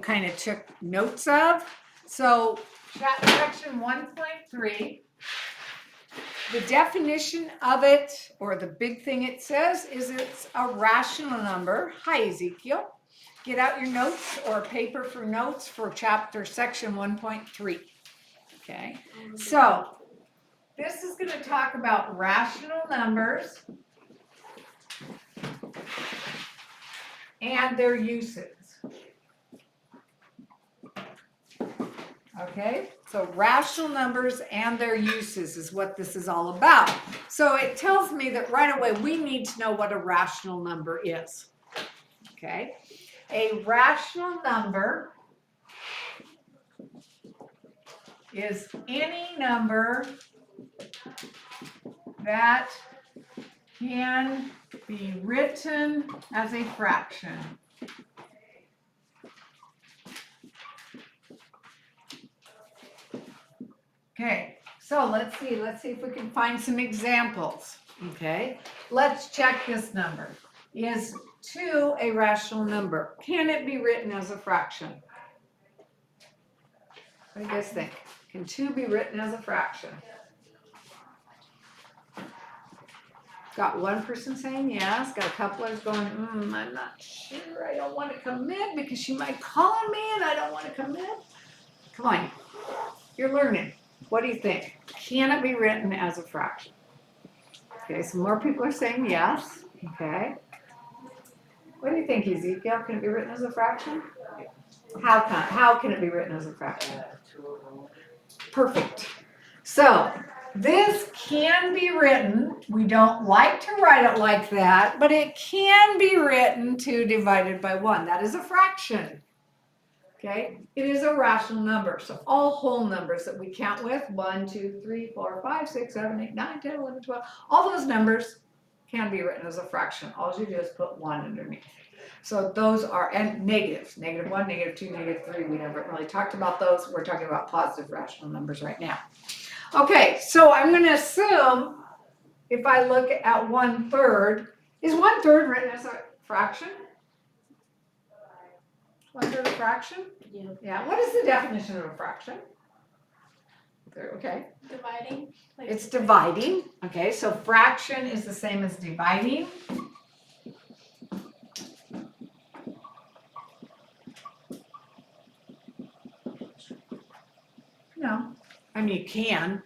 kind of took notes of. So section 1.3, the definition of it, or the big thing it says, is it's a rational number. Hi, Ezekiel. Get out your notes or paper for notes for section 1.3. Okay, so this is going to talk about rational numbers and their uses. Okay, so rational numbers and their uses is what this is all about. So it tells me that right away we need to know what a rational number is. Okay, a rational number is any number that can be written as a fraction. Okay, so let's see if we can find some examples. Okay, let's check this number. Is 2 a rational number? Can it be written as a fraction? What do you guys think? Can 2 be written as a fraction? Got one person saying yes, got a couple others going, I'm not sure, I don't want to commit because she might call on me and I don't want to commit. Come on, you're learning. What do you think? Can it be written as a fraction? Okay, so more people are saying yes. Okay. What do you think, Ezekiel? Can it be written as a fraction? How can it be written as a fraction? Perfect. So this can be written, we don't like to write it like that, but it can be written 2 divided by 1. That is a fraction. Okay, it is a rational number. So all whole numbers that we count with, 1, 2, 3, 4, 5, 6, 7, 8, 9, 10, 11, 12, all those numbers can be written as a fraction. All you do is put 1 underneath. So those are, and negatives, -1, -2, -3, we never really talked about those. We're talking about positive rational numbers right now. Okay, so I'm going to assume if I look at 1/3, is 1/3 written as a fraction? 1/3 a fraction? Yeah. Yeah. What is the definition of a fraction? Okay. Dividing. It's dividing. Okay, so fraction is the same as dividing. No, I mean you can.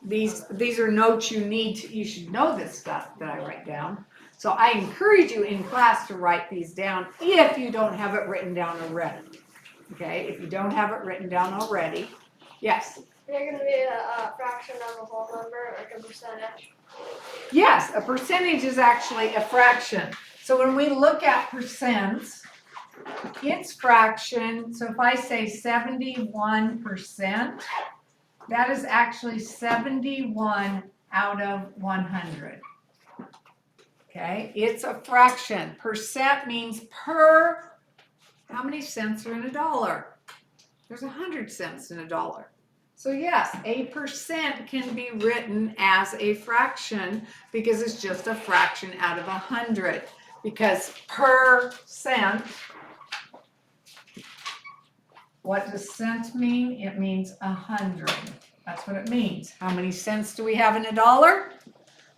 These are notes you should know this stuff that I write down. So I encourage you in class to write these down if you don't have it written down already. Okay, if you don't have it written down already. Yes? They're going to be a fraction of a whole number, like a percentage. Yes, a percentage is actually a fraction. So when we look at percents, it's fraction. So if I say 71%, that is actually 71 out of 100. Okay, it's a fraction. Percent means per, how many cents are in a dollar? There's 100 cents in a dollar. So yes, a percent can be written as a fraction because it's just a fraction out of 100. Because per cent, what does cent mean? It means 100. That's what it means. How many cents do we have in a dollar?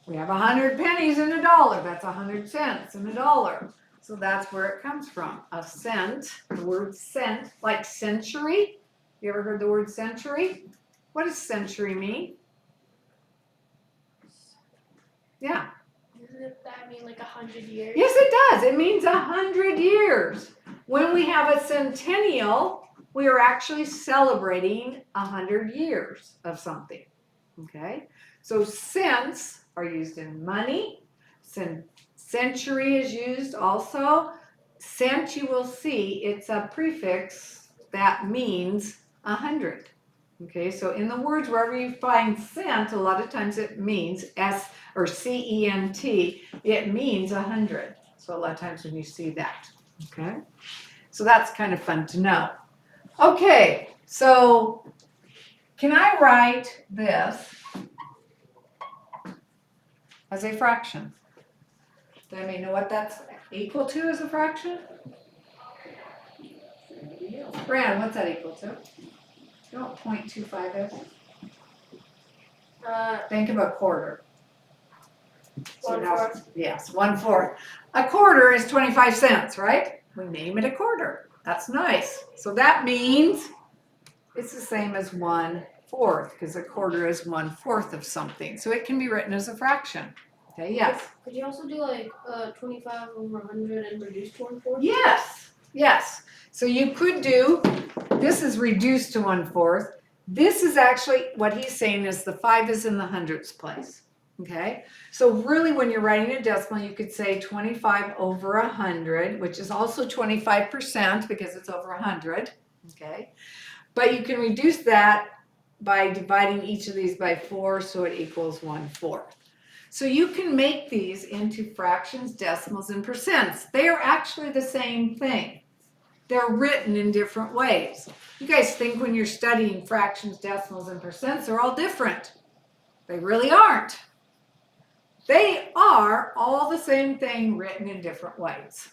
We have 100 pennies in a dollar. That's 100 cents in a dollar. So that's where it comes from. A cent, the word cent, like century. You ever heard the word century? What does century mean? Yeah. Doesn't that mean like 100 years? Yes, it does. It means 100 years. When we have a centennial, we are actually celebrating 100 years of something. Okay? So cents are used in money. Century is used also. Cent, you will see, it's a prefix that means 100. Okay, so in the words, wherever you find cent, a lot of times it means S or C-E-N-T, it means 100. So a lot of times when you see that, okay? So that's kind of fun to know. Okay, so can I write this as a fraction? Do I mean know what that's equal to as a fraction? Brad, what's that equal to? You know what 0.25 is? Think of a quarter. So now- 1/4. Yes, 1/4. A quarter is 25 cents, right? We name it a quarter. That's nice. So that means it's the same as 1/4 because a quarter is 1/4 of something. So it can be written as a fraction. Okay, yes. Could you also do like 25 over 100 and reduce to 1/4? Yes, yes. So you could do, this is reduced to 1/4. This is actually, what he's saying is the 5 is in the hundredths place. Okay, so really when you're writing a decimal, you could say 25 over 100, which is also 25% because it's over 100. Okay, but you can reduce that by dividing each of these by 4, so it equals 1/4. So you can make these into fractions, decimals, and percents. They are actually the same thing. They're written in different ways. You guys think when you're studying fractions, decimals, and percents, they're all different. They really aren't. They are all the same thing written in different ways.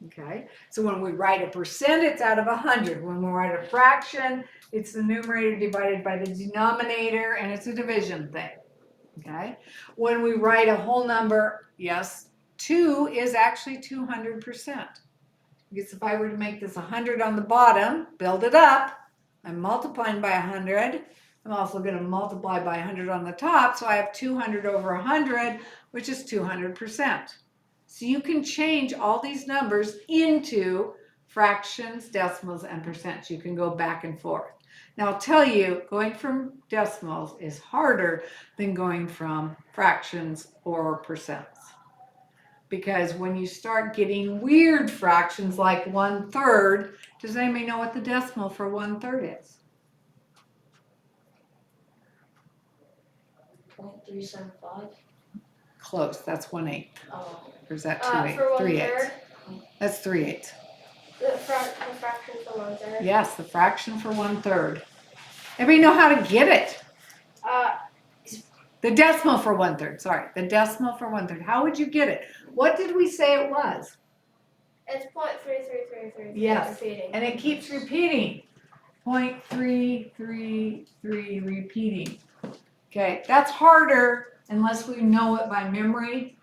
Okay, so when we write a percent, it's out of 100. When we write a fraction, it's the numerator divided by the denominator, and it's a division thing. Okay, when we write a whole number, yes, 2 is actually 200%. Because if I were to make this 100 on the bottom, build it up, I'm multiplying by 100. I'm also going to multiply by 100 on the top, so I have 200 over 100, which is 200%. So you can change all these numbers into fractions, decimals, and percents. You can go back and forth. Now I'll tell you, going from decimals is harder than going from fractions or percents. Because when you start getting weird fractions like 1/3, does anybody know what the decimal for 1/3 is? 0.375. Close, that's 1/8. Oh. Or is that For 3/8? 1/3. That's 3/8. The fraction for 1/3. Yes, the fraction for 1/3. Everybody know how to get it? The decimal for 1/3, sorry. The decimal for 1/3. How would you get it? What did we say it was? It's 0.3333. Yes, Repeating. and it keeps repeating. 0.333 repeating. Okay, that's harder unless we know it by memory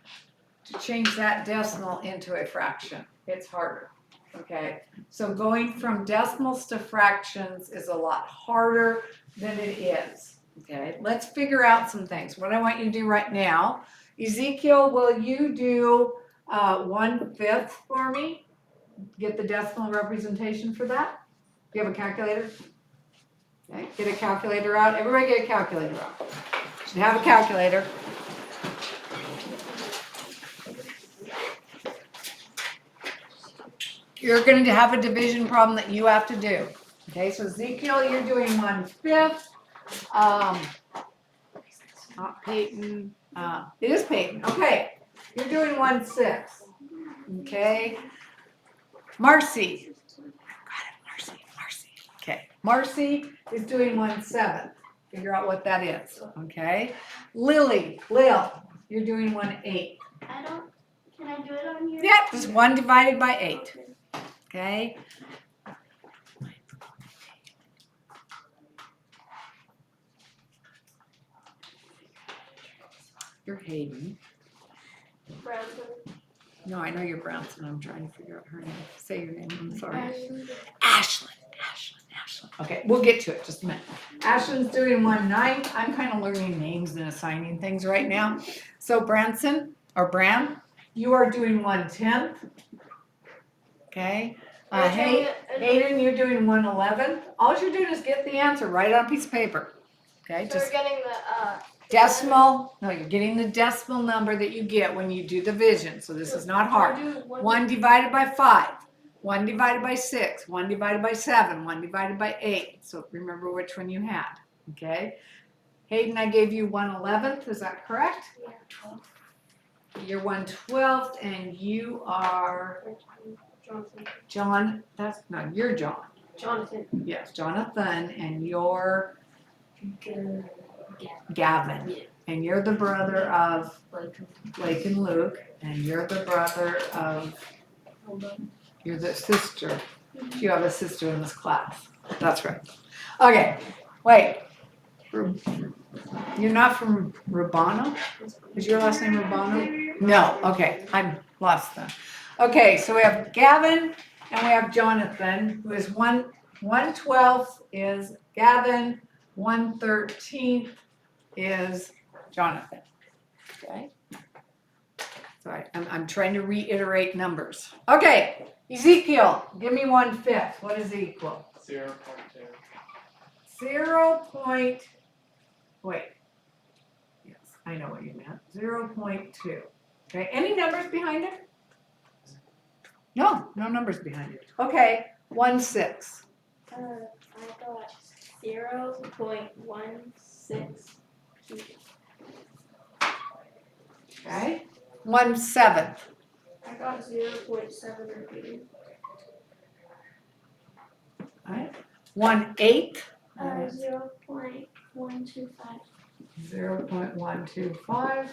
to change that decimal into a fraction. It's harder. Okay, so going from decimals to fractions is a lot harder than it is. Okay, let's figure out some things. What I want you to do right now, Ezekiel, will you do 1/5 for me? Get the decimal representation for that? Do you have a calculator? Okay, get a calculator out. Everybody get a calculator out. Should have a calculator. You're going to have a division problem that you have to do. Okay, so Ezekiel, you're doing 1/5. Not Peyton. It is Peyton. Okay, you're doing 1/6. Okay, Marcy. Got it, Marcy. Okay, Marcy is doing 1/7. Figure out what that is. Okay, Lil, you're doing 1/8. Can I do it on here? Yep, just 1 divided by 8. Okay. You're Hayden. Branson. No, I know you're Brownson. I'm trying to figure out her name. Say your name. I'm sorry. Ashley. Ashlyn. Okay, we'll get to it just a minute. Ashlyn's doing 1/9. I'm kind of learning names and assigning things right now. So Branson or Bran, you are doing 1/10. Okay. Hayden, you're doing 1/11. All you're doing is get the answer right on a piece of paper. Okay, So just we're getting the decimal. No, you're getting the decimal number that you get when you do division. So this is not hard. 1 divided by 5, 1 divided by 6, 1 divided by 7, 1 divided by 8. So remember which one you had. Okay. Hayden, I gave you 1/11. Is that correct? Yeah. You're 1/12, and you are Jonathan. John. You're John. Jonathan. Yes, Jonathan, and you're Gavin. And you're the brother of Blake and Luke, and you're the brother of, you're the sister You have a sister in this class. That's right. Okay, wait. You're not from Rubano? Is your last name Rubano? No, okay, I'm lost then. Okay, so we have Gavin and we have Jonathan, who is 1/12 is Gavin, 1/13 is Jonathan. Okay. So I'm trying to reiterate numbers. Okay, Ezekiel, give me 1/5. What does it equal? 0.2. 0. Wait. Yes, I know what you meant. 0.2. Okay, any numbers behind it? No numbers behind it. Okay, 1/6. I got 0.16. Okay, 1/7. I got 0.7 repeating. Right. 1/8. 0.125. 0.125.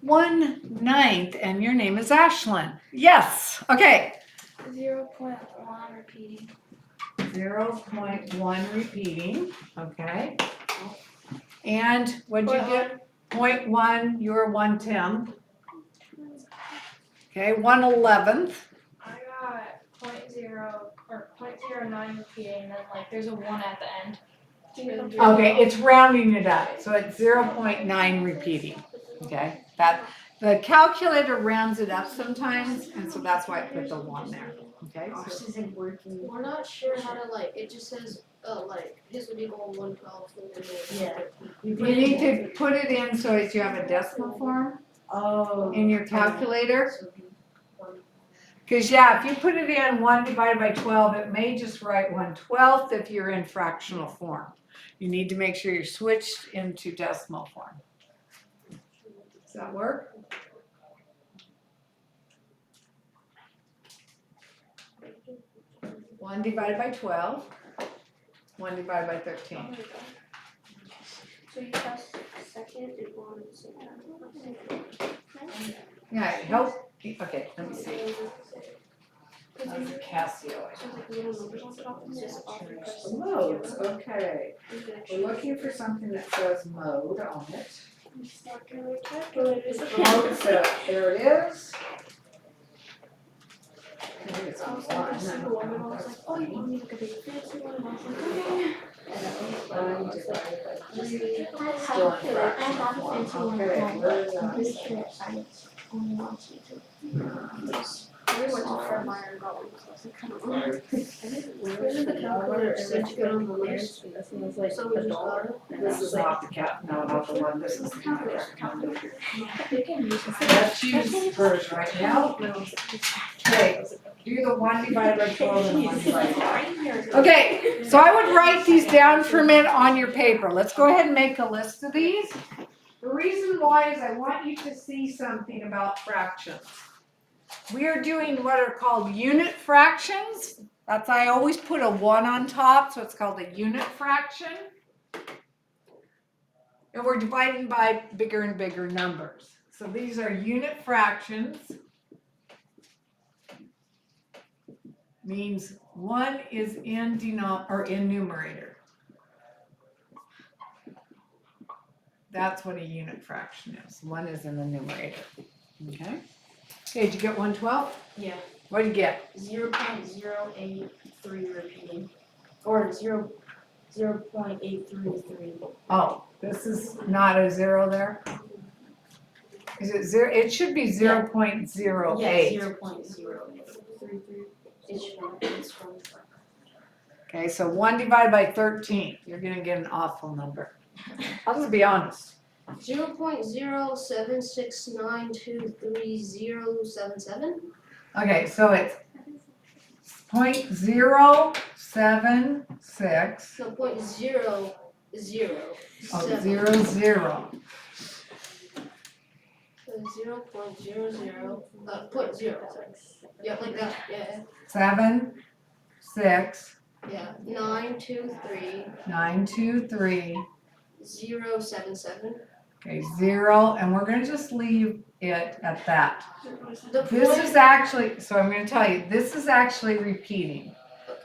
1/9, and your name is Ashlyn. Yes. Okay. 0.1 repeating. 0.1 repeating. Okay. And what'd you get? 0.1. You were 1/10. Okay. 1/11. I got 0.0 or 0.09 repeating, then like there's a 1 at the end. Okay, it's rounding it up, so it's 0.9 repeating. Okay, that the calculator rounds it up sometimes, and so that's why I put the 1 there. Okay, so This isn't working. We're not sure how to like. It just says like his would equal 1/12. Yeah. you need to put it in so that you have a decimal form Oh. in your calculator. Because yeah, if you put it in 1 divided by 12, it may just write 1/12 if you're in fractional form. You need to make sure you're switched into decimal form. Does that work? One divided by 12. 1 divided by 13. So you press second and one at the same time. Yeah, it helps. Okay, let me see. That's a Casio. Modes, okay. We're looking for something that says mode on it. It's not gonna calculate it. Mode set, there it is. I think it's on I was like, I saw the one and I was one. like, oh, you want me to look at the fancy one? And I was like, okay. Still in fractional I have a form. fancy one. Okay, where is I'm that? pretty sure science only wants you to. We went to Fred Meyer and got one. So I was like, I don't know. Isn't the calculator said to get on the list? So we just got it. This is not the cap, no, not the one, this is the calculator. Calculator. Let's use hers right now. Okay, do the 1 divided by 12 and 1 divided by 5. Okay, so I would write these down for a minute on your paper. Let's go ahead and make a list of these. The reason why is I want you to see something about fractions. We are doing what are called unit fractions. That's I always put a 1 on top, so it's called a unit fraction. And we're dividing by bigger and bigger numbers. So these are unit fractions. Means 1 is in numerator. That's what a unit fraction is. 1 is in the numerator. Okay. Okay, did you get 1/12? Yeah. What did you get? 0.083 repeating. Or 0.833. Oh, this is not a 0 there? Is it 0? It should be 0.08. Yeah, 0.033. It's from Okay, so 1 divided by 13. You're going to get an awful number. I'll just be honest. 0.076923077. Okay, so it's 0.076. No, 0.007. Oh, 0. So 0.00. 0.0. Yeah, like that. Yeah. 7, 6, Yeah. 923 923. 077. Okay, 0, and we're going to just leave it at that. The This point- is actually, so I'm going to tell you, this is actually repeating.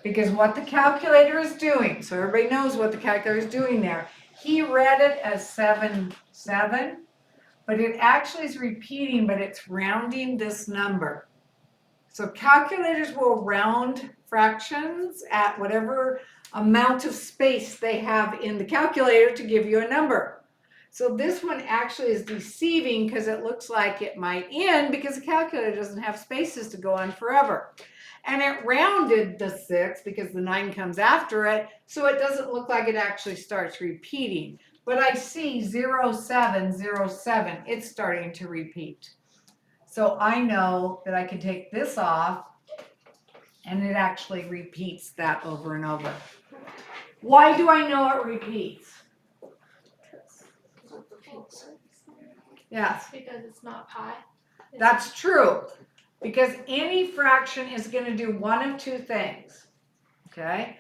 Because what the calculator is doing, so everybody knows what the calculator is doing there. He read it as 7, 7, but it actually is repeating, but it's rounding this number. So calculators will round fractions at whatever amount of space they have in the calculator to give you a number. So this one actually is deceiving because it looks like it might end because the calculator doesn't have spaces to go on forever. And it rounded the 6 because the 9 comes after it, so it doesn't look like it actually starts repeating. But I see 0, 7, 0, 7, it's starting to repeat. So I know that I can take this off and it actually repeats that over and over. Why do I know it repeats? Yes, Because it's not pi. that's true. Because any fraction is going to do one of two things. Okay?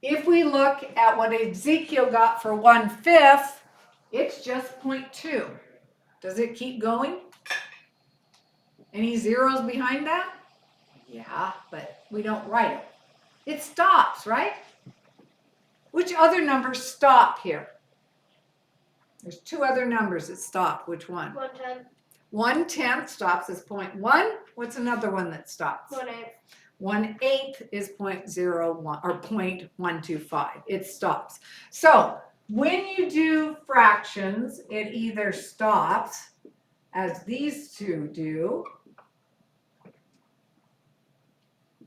If we look at what Ezekiel got for 1/5, it's just 0.2. Does it keep going? Any zeros behind that? Yeah, but we don't write it. It stops, right? Which other numbers stop here? There's 2 other numbers that stop. Which one? 1/10. 1/10 stops as 0.1. What's another one that stops? 1/8. 1/8 is 0.01 or 0.125. It stops. So when you do fractions, it either stops, as these two do,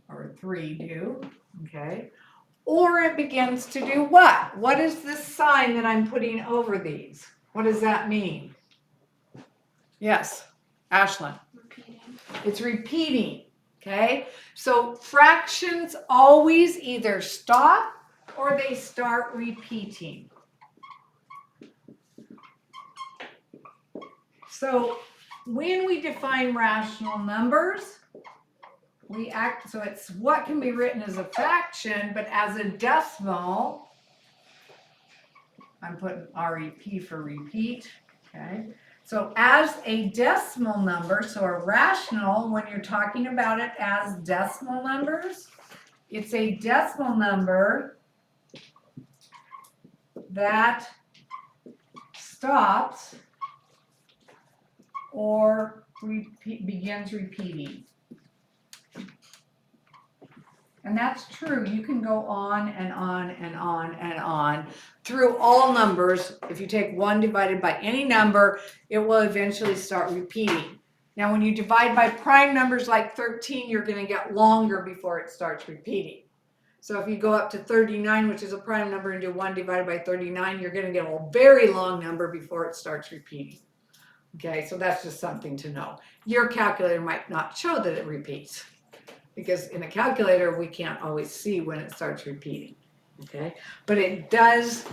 or 3 do, okay? Or it begins to do what? What is this sign that I'm putting over these? What does that mean? Yes, Ashlyn. Repeating. It's repeating, okay? So fractions always either stop or they start repeating. So when we define rational numbers, so it's what can be written as a fraction, but as a decimal, I'm putting REP for repeat, okay? So as a decimal number, so a rational, when you're talking about it as decimal numbers, it's a decimal number that stops or begins repeating. And that's true. You can go on and on and on and on through all numbers. If you take 1 divided by any number, it will eventually start repeating. Now, when you divide by prime numbers like 13, you're going to get longer before it starts repeating. So if you go up to 39, which is a prime number, and do 1 divided by 39, you're going to get a very long number before it starts repeating. Okay, so that's just something to know. Your calculator might not show that it repeats, because in a calculator, we can't always see when it starts repeating, okay? But it does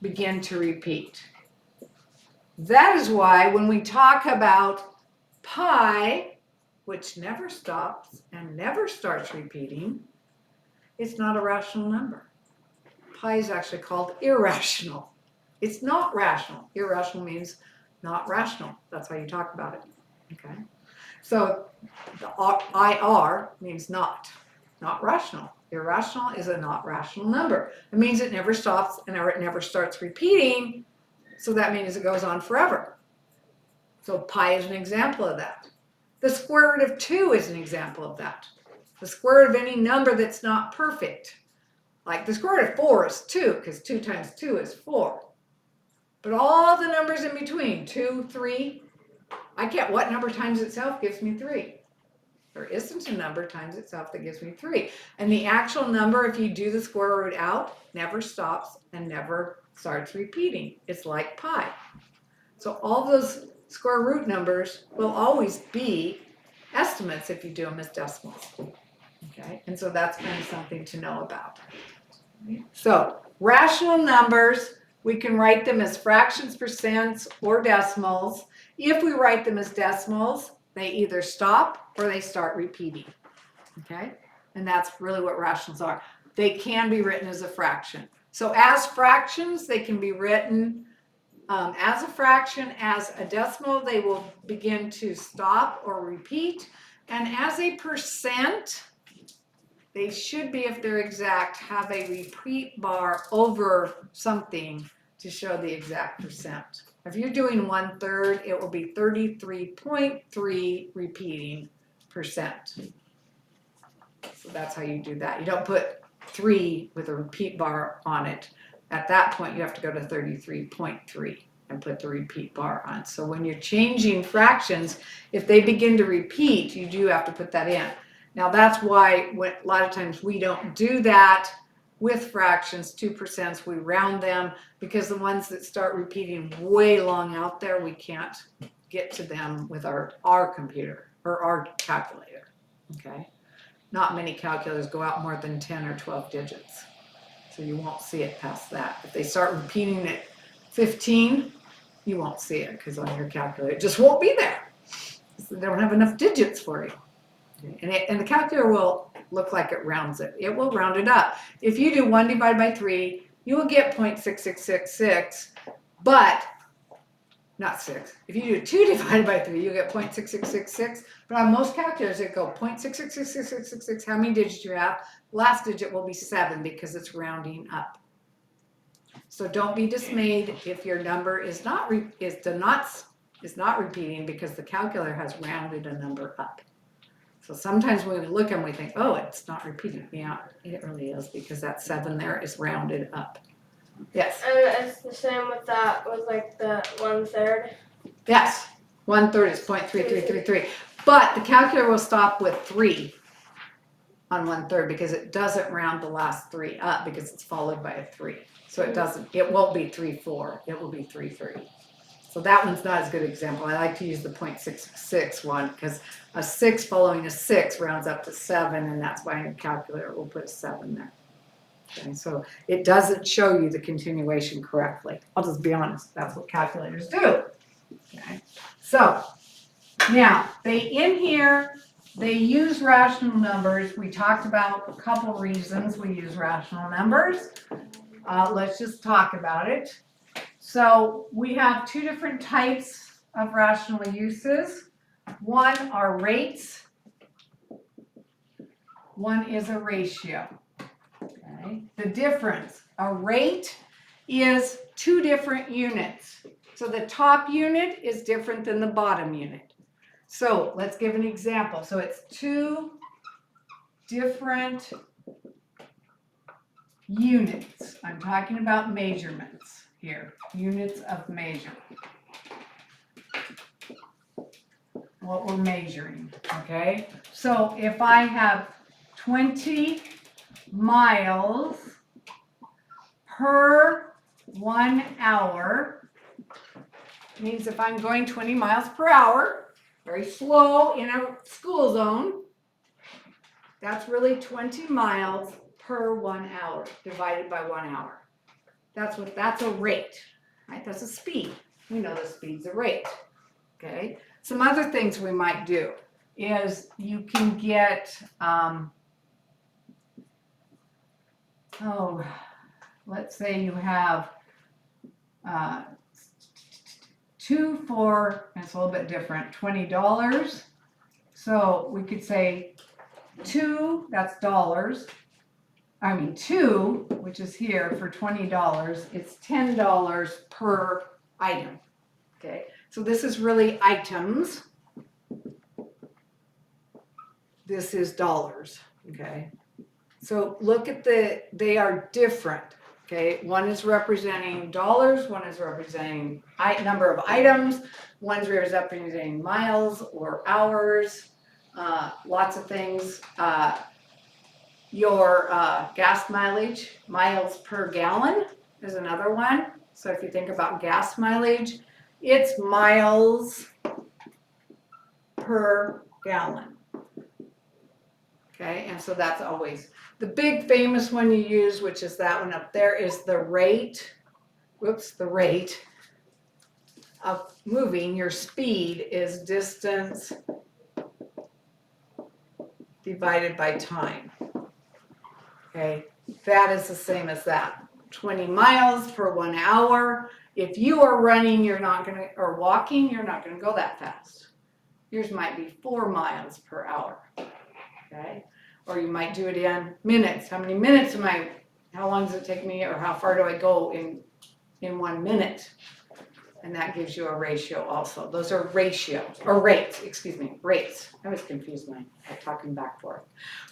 begin to repeat. That is why when we talk about pi, which never stops and never starts repeating, it's not a rational number. Pi is actually called irrational. It's not rational. Irrational means not rational. That's how you talk about it, okay? So the IR means not rational. Irrational is a not rational number. It means it never stops and it never starts repeating, so that means it goes on forever. So pi is an example of that. The square root of 2 is an example of that. The square root of any number that's not perfect. Like the square root of 4 is 2, because 2 times 2 is 4. But all the numbers in between, 2, 3, what number times itself gives me 3? There isn't a number times itself that gives me 3. And the actual number, if you do the square root out, never stops and never starts repeating. It's like pi. So all those square root numbers will always be estimates if you do them as decimals. Okay, and so that's kind of something to know about. So rational numbers, we can write them as fractions, percents, or decimals. If we write them as decimals, they either stop or they start repeating, okay? And that's really what rationals are. They can be written as a fraction. So as fractions, they can be written as a fraction. As a decimal, they will begin to stop or repeat. And as a percent, they should be, if they're exact, have a repeat bar over something to show the exact percent. If you're doing 1/3, it will be 33.3 repeating percent. So that's how you do that. You don't put 3 with a repeat bar on it. At that point, you have to go to 33.3 and put the repeat bar on. So when you're changing fractions, if they begin to repeat, you do have to put that in. Now that's why a lot of times we don't do that with fractions, 2%, we round them, because the ones that start repeating way long out there, we can't get to them with our computer or our calculator, okay? Not many calculators go out more than 10 or 12 digits, so you won't see it past that. If they start repeating at 15, you won't see it because on your calculator it just won't be there. So they don't have enough digits for you. And the calculator will look like it rounds it. It will round it up. If you do 1 divided by 3, you will get 0.6666, but not 6. If you do 2 divided by 3, you'll get 0.6666. But on most calculators, it go 0.666666. How many digits you have? Last digit will be 7 because it's rounding up. So don't be dismayed if your number is not repeating because the calculator has rounded a number up. So sometimes when we look and we think, oh, it's not repeating. Yeah, it really is because that 7 there is rounded up. Yes. And it's the same with that, with like the 1/3. Yes. 1/3 is 0.3333. But the calculator will stop with 3 on 1/3 because it doesn't round the last 3 up because it's followed by a 3. So it won't be 3/4. It will be 3/3. So that one's not as good an example. I like to use the 0.66 one because a 6 following a 6 rounds up to 7, and that's why your calculator will put a 7 there. Okay, so it doesn't show you the continuation correctly. I'll just be honest, that's what calculators do. Okay, so now in here they use rational numbers. We talked about a couple reasons we use rational numbers. Let's just talk about it. So we have 2 different types of rational uses. One are rates. One is a ratio. Okay. The difference, a rate is 2 different units. So the top unit is different than the bottom unit. So let's give an example. So it's 2 different units. I'm talking about measurements here, units of measure. What we're measuring, okay? So if I have 20 miles per 1 hour, means if I'm going 20 miles per hour, very slow in a school zone, that's really 20 miles per 1 hour divided by 1 hour. That's a rate, right? That's a speed. We know the speed's a rate, okay? Some other things we might do is you can get, let's say you have 2 for, it's a little bit different, $20. So we could say 2, that's dollars. 2, which is here for $20, it's $10 per item. Okay, so this is really items. This is dollars. Okay, so look at they are different. Okay, one is representing dollars, one is representing number of items, one's representing miles or hours, lots of things. Your gas mileage, miles per gallon is another one. So if you think about gas mileage, it's miles per gallon. Okay, and so that's always the big famous one you use, which is that one up there, is the rate. The rate of moving. Your speed is distance divided by time. Okay, that is the same as that. 20 miles per 1 hour. If you are running, or walking, you're not gonna go that fast. Yours might be 4 miles per hour. Okay, or you might do it in minutes. How many minutes how long does it take me, or how far do I go in 1 minute? And that gives you a ratio also. Those are ratios, or rates, excuse me, rates. I was confused when I was talking back and forth.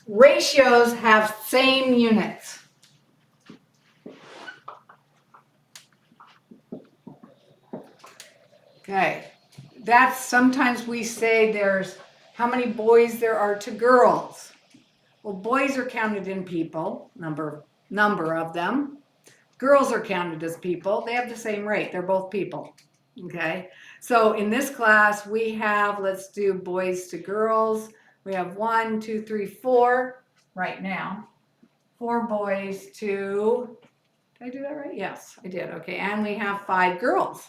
Ratios have same units. Okay, that's sometimes we say there's how many boys there are to girls. Well, boys are counted in people, number of them. Girls are counted as people. They have the same rate. They're both people. Okay, so in this class we have, let's do boys to girls. We have 1, 2, 3, 4 right now. 4 boys to, did I do that right? Yes, I did. Okay, and we have 5 girls.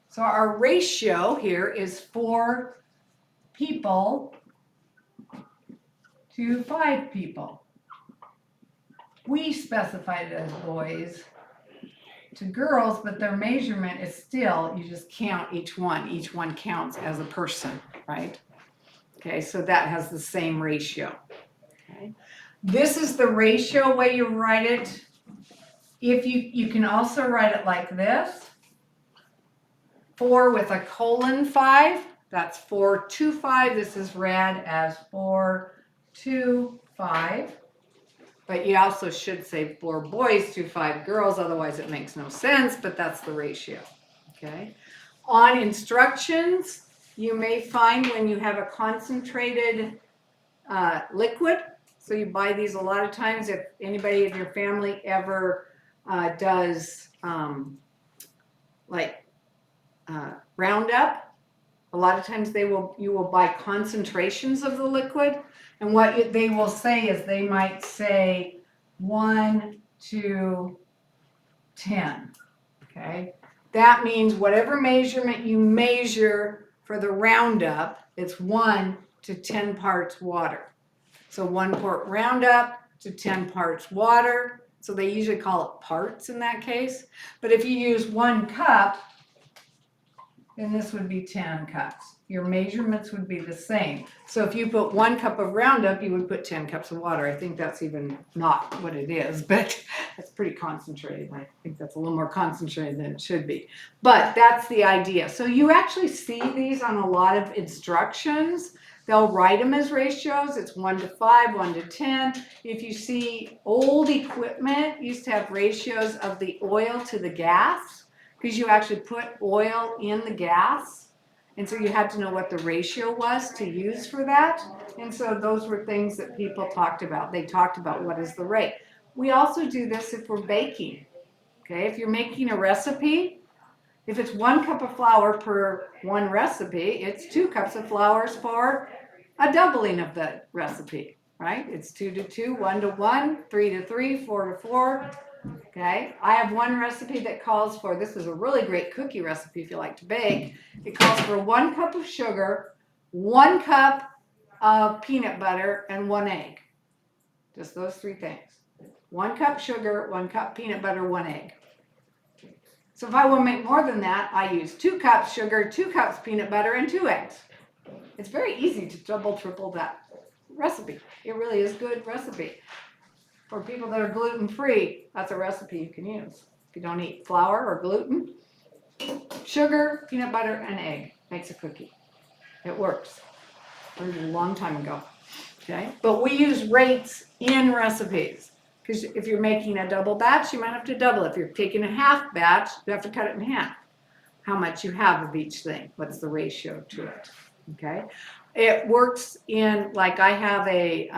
So our ratio here is 4 people to 5 people. We specified it as boys to girls, but their measurement is still, you just count each one. Each one counts as a person, right? Okay, so that has the same ratio. Okay. This is the ratio way you write it. If you can also write it like this. 4 with a colon 5, that's 4 to 5. This is read as 4 to 5. But you also should say 4 boys to 5 girls, otherwise it makes no sense, but that's the ratio, okay? On instructions, you may find when you have a concentrated liquid, so you buy these a lot of times, if anybody in your family ever does Roundup, a lot of times you will buy concentrations of the liquid, and what they will say is they might say 1 to 10, okay? That means whatever measurement you measure for the Roundup, it's 1 to 10 parts water. So 1 quart Roundup to 10 parts water. So they usually call it parts in that case. But if you use 1 cup, then this would be 10 cups. Your measurements would be the same. So if you put 1 cup of Roundup, you would put 10 cups of water. I think that's even not what it is, but it's pretty concentrated. I think that's a little more concentrated than it should be. But that's the idea. So you actually see these on a lot of instructions. They'll write them as ratios. It's 1 to 5, 1 to 10. If you see old equipment used to have ratios of the oil to the gas, because you actually put oil in the gas. And so you had to know what the ratio was to use for that. And so those were things that people talked about. They talked about what is the rate. We also do this if we're baking. Okay, if you're making a recipe, if it's 1 cup of flour per 1 recipe, it's 2 cups of flour for a doubling of the recipe, right? It's 2 to 2, 1 to 1, 3 to 3, 4 to 4. Okay, I have one recipe that calls for, this is a really great cookie recipe if you like to bake. It calls for 1 cup of sugar, 1 cup of peanut butter, and 1 egg. Just those 3 things. 1 cup sugar, 1 cup peanut butter, 1 egg. So if I want to make more than that, I use 2 cups sugar, 2 cups peanut butter, and 2 eggs. It's very easy to double, triple that recipe. It really is a good recipe. For people that are gluten-free, that's a recipe you can use. If you don't eat flour or gluten, sugar, peanut butter, and egg makes a cookie. It works. Learned it a long time ago. Okay, but we use rates in recipes because if you're making a double batch, you might have to double it. If you're taking a half batch, you have to cut it in half. How much you have of each thing? What's the ratio to it? Okay, it works in, like I have a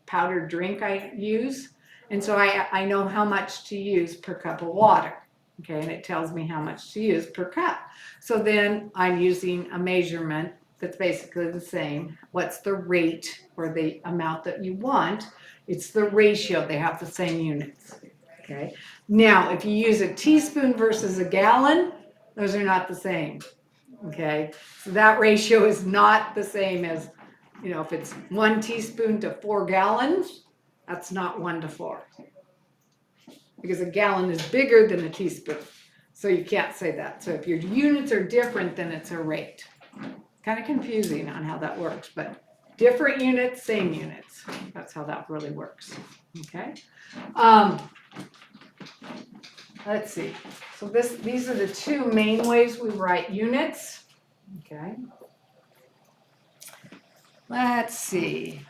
powdered drink I use, and so I know how much to use per cup of water, okay, and it tells me how much to use per cup. So then I'm using a measurement that's basically the same. What's the rate or the amount that you want? It's the ratio. They have the same units, okay. Now if you use a teaspoon versus a gallon, those are not the same, okay. So that ratio is not the same as, you know, if it's 1 teaspoon to 4 gallons, that's not 1 to 4. Because a gallon is bigger than a teaspoon. So you can't say that. So if your units are different, then it's a rate. Kind of confusing on how that works, but Different units, same units. That's how that really works. Okay. Let's see. So these are the two main ways we write units. Okay. Let's see.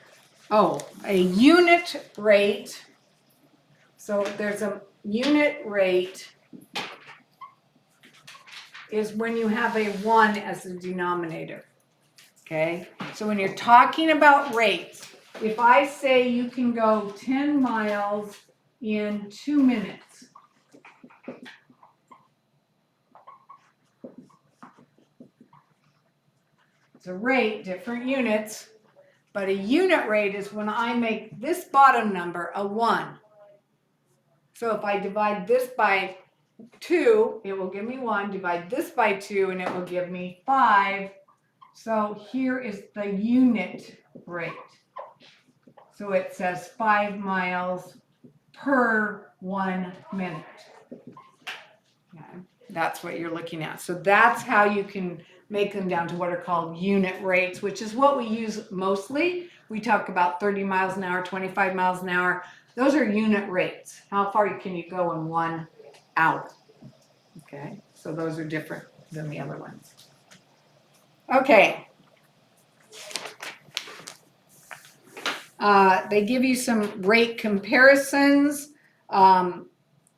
Oh, a unit rate. So there's a unit rate is when you have a 1 as the denominator. Okay. So when you're talking about rates, if I say you can go 10 miles in 2 minutes, it's a rate, different units, but a unit rate is when I make this bottom number a 1. So if I divide this by 2, it will give me 1. Divide this by 2, and it will give me 5. So here is the unit rate. So it says 5 miles per 1 minute. Okay. That's what you're looking at. So that's how you can make them down to what are called unit rates, which is what we use mostly. We talk about 30 miles an hour, 25 miles an hour. Those are unit rates. How far can you go in 1 hour? Okay, so those are different than the other ones. Okay. They give you some rate comparisons.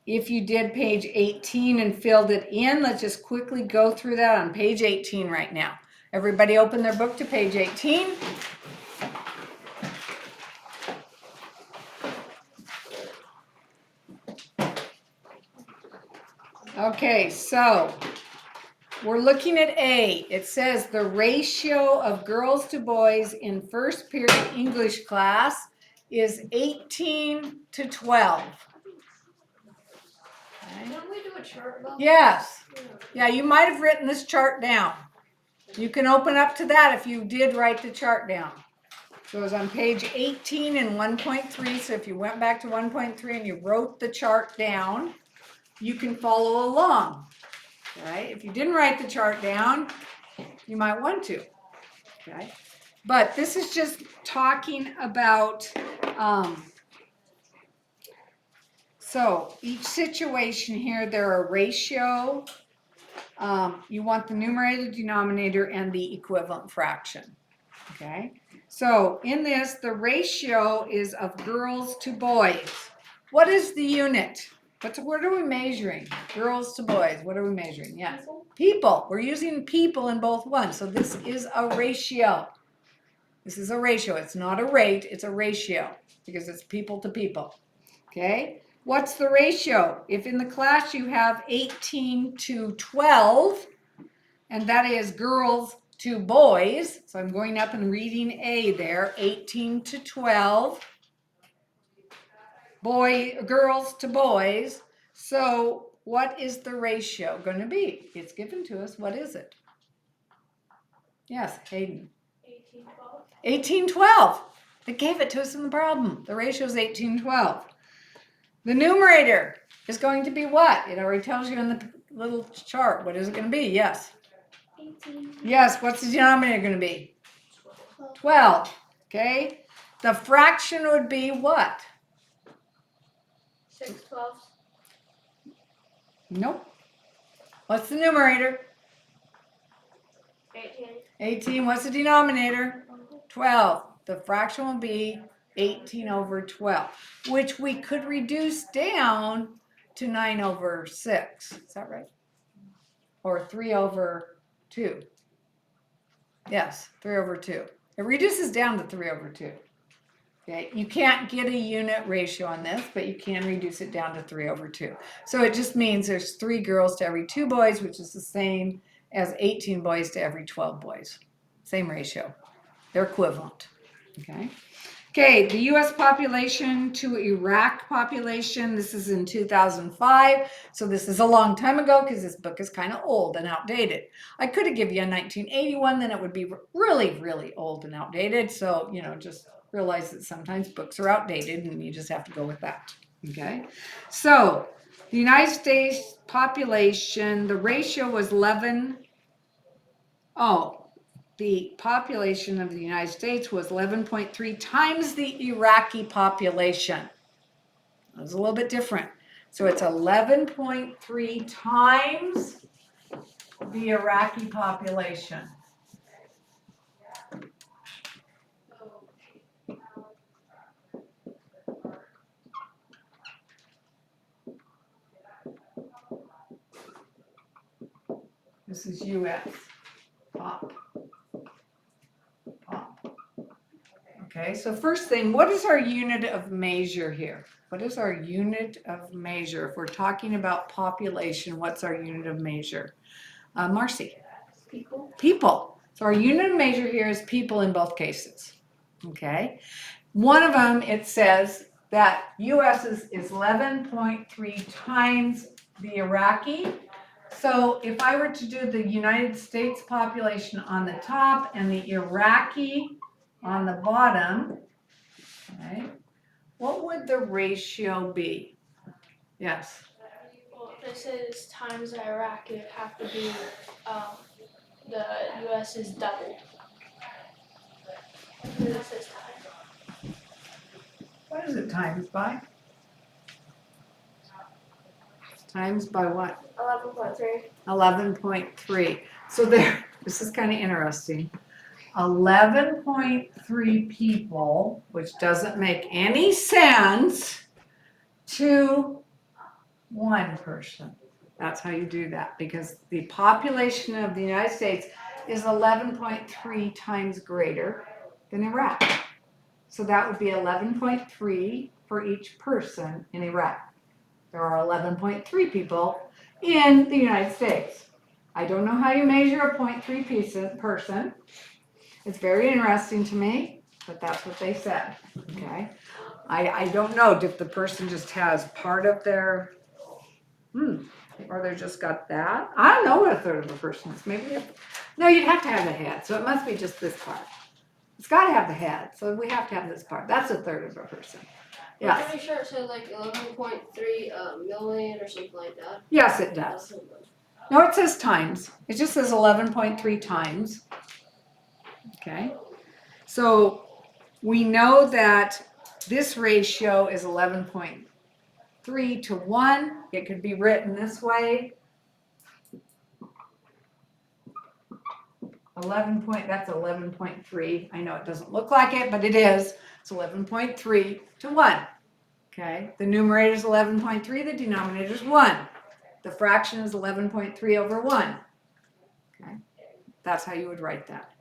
If you did page 18 and filled it in, let's just quickly go through that on page 18 right now. Everybody open their book to page 18. Okay, so we're looking at A. It says the ratio of girls to boys in first period English class is 18 to 12. Okay. Don't we do a chart about Yes. Yeah, you might have written this chart down. You can open up to that if you did write the chart down. So it was on page 18 and 1.3. So if you went back to 1.3 and you wrote the chart down, you can follow along. Okay? If you didn't write the chart down, you might want to. Okay? But this is just talking about, so each situation here, there are ratio. You want the numerator, denominator, and the equivalent fraction. Okay? So in this, the ratio is of girls to boys. What is the unit? What are we measuring? Girls to boys. What are we measuring? Yes. People. We're using people in both ones. So this is a ratio. This is a ratio. It's not a rate. It's a ratio because it's people to people. Okay? What's the ratio? If in the class you have 18 to 12, and that is girls to boys, so I'm going up and reading A there, 18 to 12, girls to boys. So what is the ratio going to be? It's given to us. What is it? Yes, Hayden. 1812. 1812. They gave it to us in the problem. The ratio is 1812. The numerator is going to be what? It already tells you in the little chart. What is it going to be? Yes. 18. Yes, what's the denominator going to be? 12. Okay. The fraction would be what? 6 12s? Nope. What's the numerator? 18. 18. What's the denominator? 12. The fraction will be 18 over 12, which we could reduce down to 9 over 6. Is that right? Or 3 over 2. Yes, 3 over 2. It reduces down to 3 over 2. Okay, you can't get a unit ratio on this, but you can reduce it down to 3 over 2. So it just means there's 3 girls to every 2 boys, which is the same as 18 boys to every 12 boys. Same ratio. They're equivalent. Okay. Okay, the U.S. population to Iraq population, this is in 2005, so this is a long time ago because this book is kind of old and outdated. I could have given you a 1981, then it would be really, really old and outdated, so, just realize that sometimes books are outdated and you just have to go with that, okay? So, the United States population, the ratio was 11, the population of the United States was 11.3 times the Iraqi population. It was a little bit different. So it's 11.3 times the Iraqi population. This is US. Pop. Okay, so first thing, what is our unit of measure here? What is our unit of measure? If we're talking about population, what's our unit of measure? Marcy? People. People. So our unit of measure here is people in both cases. Okay. One of them, it says that US is 11.3 times the Iraqi. So if I were to do the United States population on the top and the Iraqi on the bottom, okay, what would the ratio be? Yes. Well, if this is times Iraq, it would have to be, the US is double. This is times. What is it times by? Times by what? 11.3. 11.3. So there, this is kind of interesting. 11.3 people, which doesn't make any sense, to one person. That's how you do that, because the population of the United States is 11.3 times greater than Iraq. So that would be 11.3 for each person in Iraq. There are 11.3 people in the United States. I don't know how you measure a 0.3 person. It's very interesting to me, but that's what they said, okay? I don't know if the person just has part of their, or they just got that. I don't know what a third of a person is. Maybe, no, you'd have to have the head, so it must be just this part. It's got to have the head, so we have to have this part. That's a third of a person. I'm Yes, pretty sure it said like 11.3 million or something like that. yes, it does. No, it says times. It just says 11.3 times. Okay, so we know that this ratio is 11.3 to 1. It could be written this way. that's 11.3. I know it doesn't look like it, but it is. It's 11.3 to 1. Okay, the numerator is 11.3, the denominator is 1. The fraction is 11.3 over 1. Okay, that's how you would write that.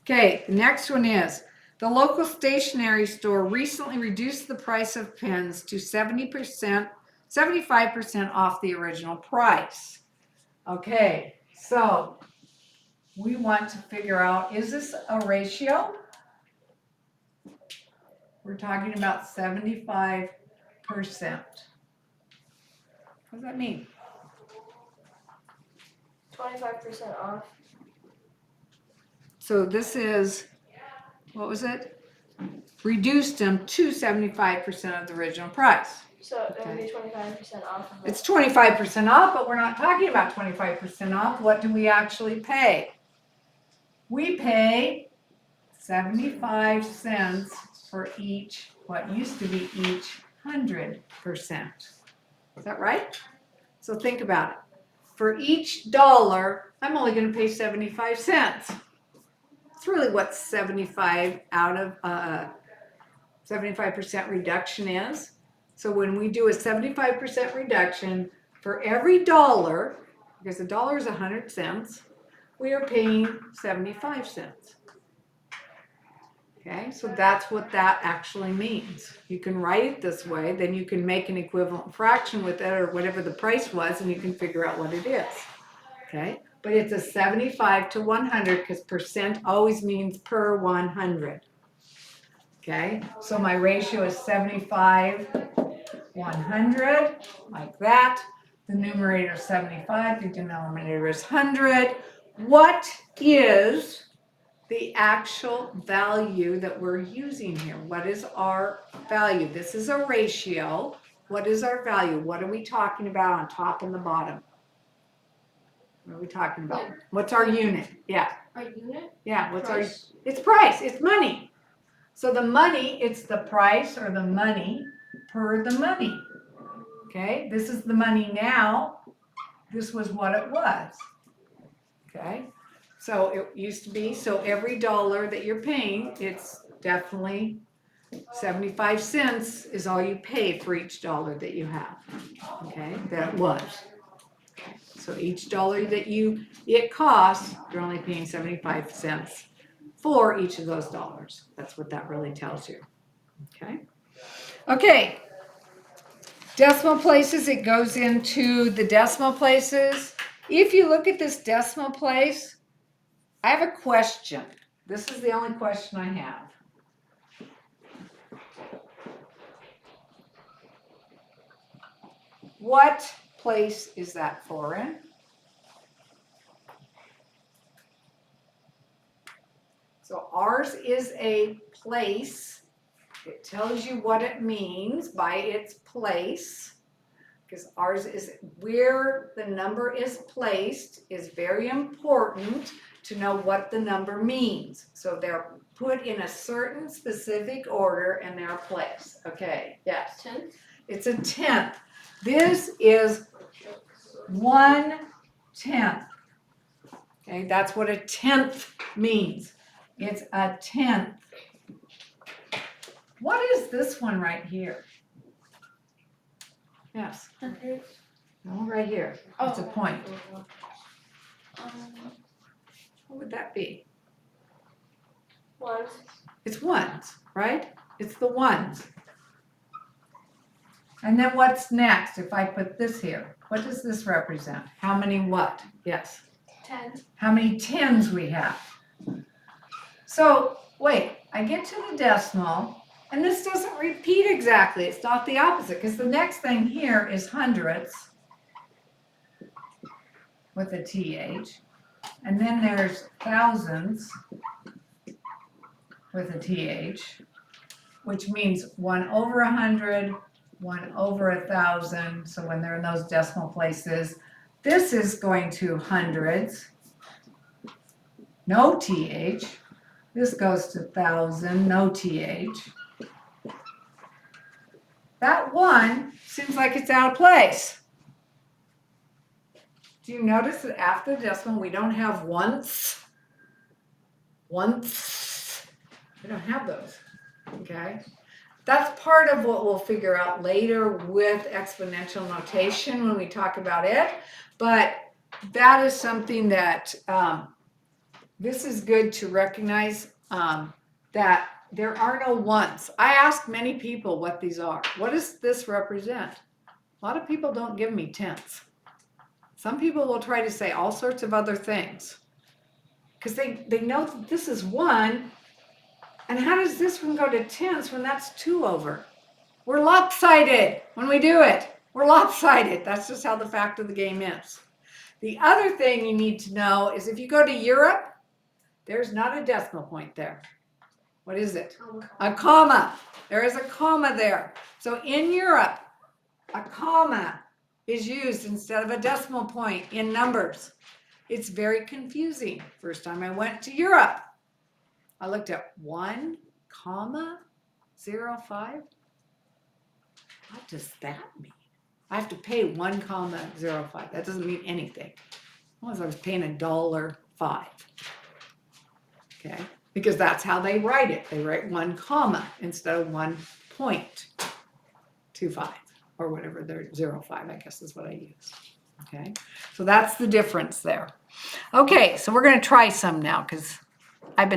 Okay, the next one is, the local stationery store recently reduced the price of pens to 70%, 75% off the original price. Okay, so we want to figure out, is this a ratio? We're talking about 75%. What does that mean? 25% off. So this is, what was it? Reduced them to 75% of the original price. So it would be 25% off of it. It's 25% off, but we're not talking about 25% off. What do we actually pay? We pay 75 cents for each, what used to be each 100%. Is that right? So think about it. For each dollar, I'm only going to pay 75 cents. It's really what 75 out of 75% reduction is. So when we do a 75% reduction for every dollar, because a dollar is 100 cents, we are paying 75 cents. Okay, so that's what that actually means. You can write it this way, then you can make an equivalent fraction with it or whatever the price was, and you can figure out what it is. Okay, but it's a 75 to 100 because percent always means per 100. Okay, so my ratio is 75, 100, like that. The numerator is 75, the denominator is 100. What is the actual value that we're using here? What is our value? This is a ratio. What is our value? What are we talking about on top and the bottom? What are we talking about? What's our unit? Yeah, Our unit? yeah, what's our, Price? it's price, it's money. So the money, it's the price or the money per the money. Okay, this is the money now. This was what it was. Okay, so it used to be, so every dollar that you're paying, it's definitely 75 cents is all you pay for each dollar that you have. Okay, that was. Okay, so each dollar that it costs, you're only paying 75 cents for each of those dollars. That's what that really tells you. Okay. Okay. Decimal places, it goes into the decimal places. If you look at this decimal place, I have a question. This is the only question I have. What place is that for in? So ours is a place. It tells you what it means by its place. Because ours is where the number is placed is very important to know what the number means. So they're put in a certain specific order and they're placed. Okay, yes. 10th? It's a tenth. This is 1/10. Okay, that's what a tenth means. It's a tenth. What is this one right here? Yes. Hundred. No, right here. It's a point. What would that be? Ones. It's ones, right? It's the ones. And then what's next? If I put this here, what does this represent? How many what? Yes. 10. How many tens we have? So, wait, I get to the decimal, and this doesn't repeat exactly. It's not the opposite, because the next thing here is hundredths with a TH. And then there's thousands with a TH, which means 1/100, 1/1,000. So when they're in those decimal places, this is going to hundreds, no TH. This goes to thousand, no TH. That one seems like it's out of place. Do you notice that after the decimal we don't have once? Once. We don't have those. Okay? That's part of what we'll figure out later with exponential notation when we talk about it. But that is something that this is good to recognize that there are no ones. I ask many people what these are. What does this represent? A lot of people don't give me tenths. Some people will try to say all sorts of other things because they know that this is one. And how does this one go to tenths when that's 2 over? We're lopsided when we do it. We're lopsided. That's just how the fact of the game is. The other thing you need to know is if you go to Europe, there's not a decimal point there. What is it? A comma. There is a comma there. So in Europe, a comma is used instead of a decimal point in numbers. It's very confusing. First time I went to Europe, I looked at 1,05. What does that mean? I have to pay 1,05. That doesn't mean anything. Unless I was paying $1.05. Okay, because that's how they write it. They write 1 comma instead of 1.25 or whatever their 0.5, I guess is what I use. Okay, so that's the difference there. Okay, so we're going to try some now because